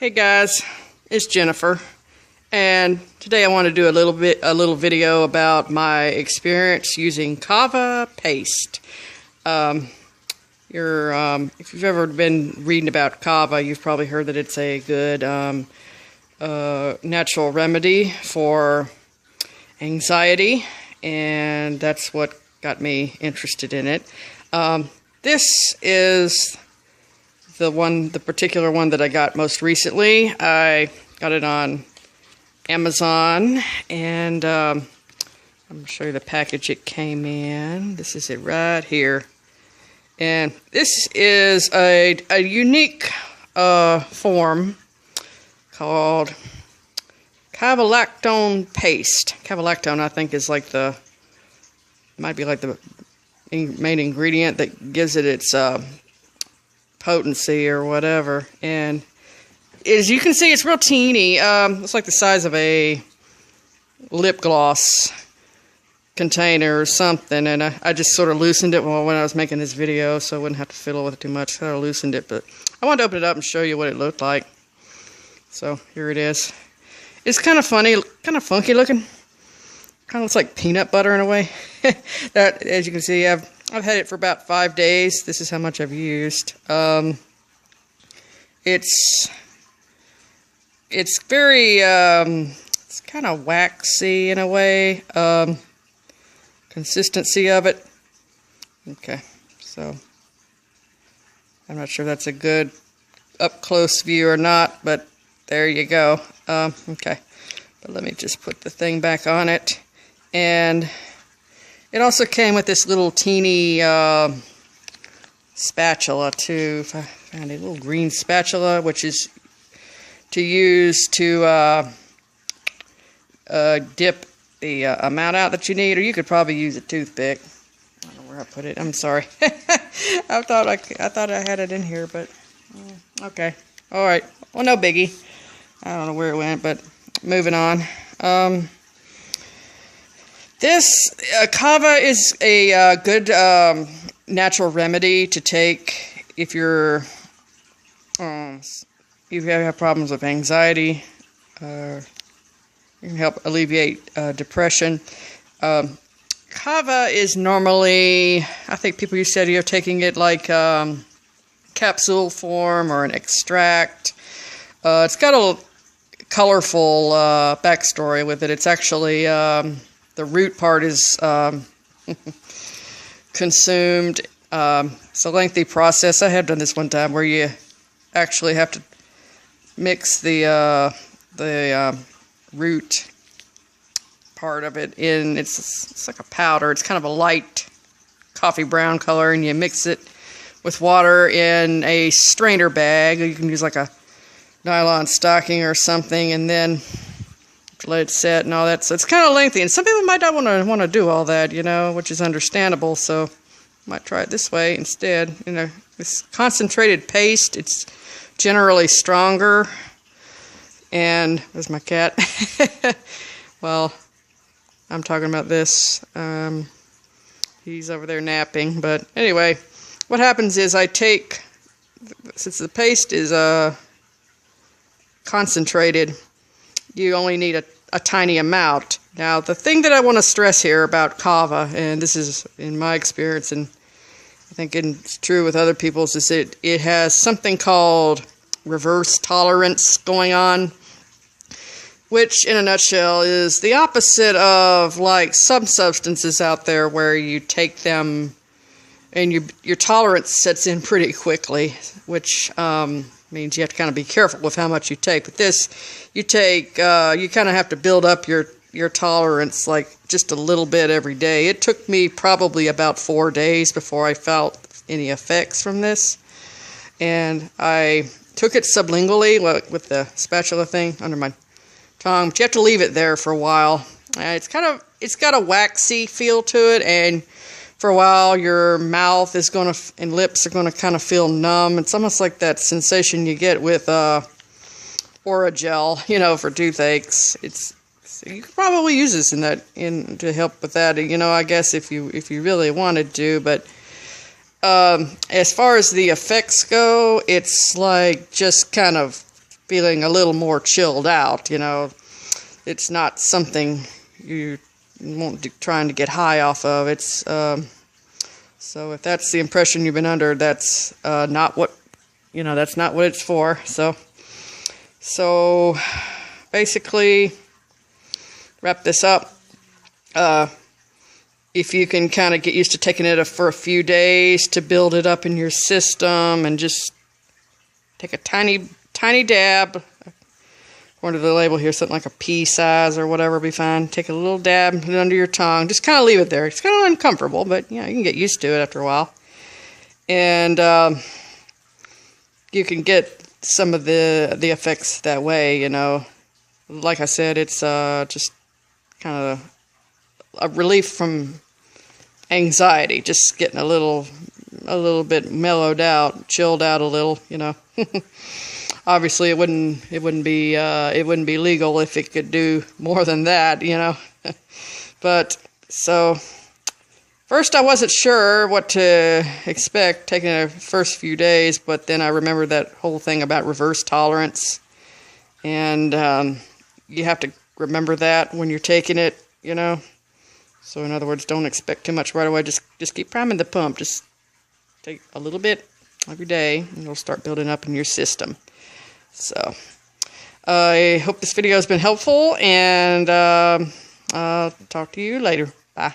Hey guys, it's Jennifer, and today I want to do a little video about my experience using Kava paste. If you've ever been reading about Kava, you've probably heard that it's a good natural remedy for anxiety, and that's what got me interested in it. This is the particular one that I got most recently. I got it on Amazon, and I'm going to show you the package it came in. This is it right here. And this is a unique form called kavalactone paste. Kavalactone, I think, is like might be like the main ingredient that gives it its potency or whatever. And as you can see, it's real teeny. It's like the size of a lip gloss container or something, and I just sort of loosened it when I was making this video so I wouldn't have to fiddle with it too much. So I loosened it, but I wanted to open it up and show you what it looked like. So here it is. It's kind of funny, kind of funky looking. Kind of looks like peanut butter in a way. That, as you can see, I've had it for about 5 days. This is how much I've used. It's very, it's kind of waxy in a way. Consistency of it. Okay, so I'm not sure that's a good up-close view or not, but there you go. Okay, but let me just put the thing back on it. And it also came with this little teeny spatula too. If I found a little green spatula, which is to use to dip the amount out that you need, or you could probably use a toothpick. I don't know where I put it. I'm sorry. I thought I had it in here, but okay. All right. Well, no biggie. I don't know where it went, but moving on. This Kava is a good natural remedy to take if you have problems with anxiety. It can help alleviate depression. Kava is normally, I think people used to say you're taking it like capsule form or an extract. It's got a colorful backstory with it. It's actually, the root part is consumed. It's a lengthy process. I have done this one time where you actually have to mix the root part of it in. It's like a powder. It's kind of a light coffee brown color, and you mix it with water in a strainer bag. You can use like a nylon stocking or something, and then let it set and all that. So it's kind of lengthy, and some people might not want to do all that, you know, which is understandable. So might try it this way instead. You know, this concentrated paste, it's generally stronger. And there's my cat. Well, I'm talking about this. He's over there napping. But anyway, what happens is since the paste is concentrated, you only need a tiny amount. Now, the thing that I want to stress here about Kava, and this is in my experience, and I think it's true with other people's, is it has something called reverse tolerance going on, which in a nutshell is the opposite of like some substances out there where you take them and your tolerance sets in pretty quickly, which means you have to kind of be careful with how much you take. But this, you kind of have to build up your tolerance like just a little bit every day. It took me probably about 4 days before I felt any effects from this. And I took it sublingually with the spatula thing under my tongue, but you have to leave it there for a while. It's got a waxy feel to it, and for a while your mouth is and lips are going to kind of feel numb. It's almost like that sensation you get with Oragel, you know, for toothaches. You could probably use this to help with that, you know, I guess if you really wanted to. But as far as the effects go, it's like just kind of feeling a little more chilled out, you know. It's not something you won't trying to get high off of. It's so if that's the impression you've been under, that's not what, you know, that's not what it's for. So basically, wrap this up. If you can kind of get used to taking it for a few days to build it up in your system, and just take a tiny dab. According to the label here, something like a pea size or whatever will be fine. Take a little dab, put it under your tongue. Just kind of leave it there. It's kind of uncomfortable, but you know, you can get used to it after a while. And you can get some of the effects that way, you know. Like I said, it's just kind of a relief from anxiety. Just getting a little bit mellowed out, chilled out a little, you know. Obviously, it wouldn't be legal if it could do more than that, you know. But so first, I wasn't sure what to expect taking the first few days, but then I remembered that whole thing about reverse tolerance, and you have to remember that when you're taking it, you know. So in other words, don't expect too much right away. Just keep priming the pump. Just take a little bit every day, and it'll start building up in your system. So, I hope this video has been helpful, and I'll talk to you later. Bye.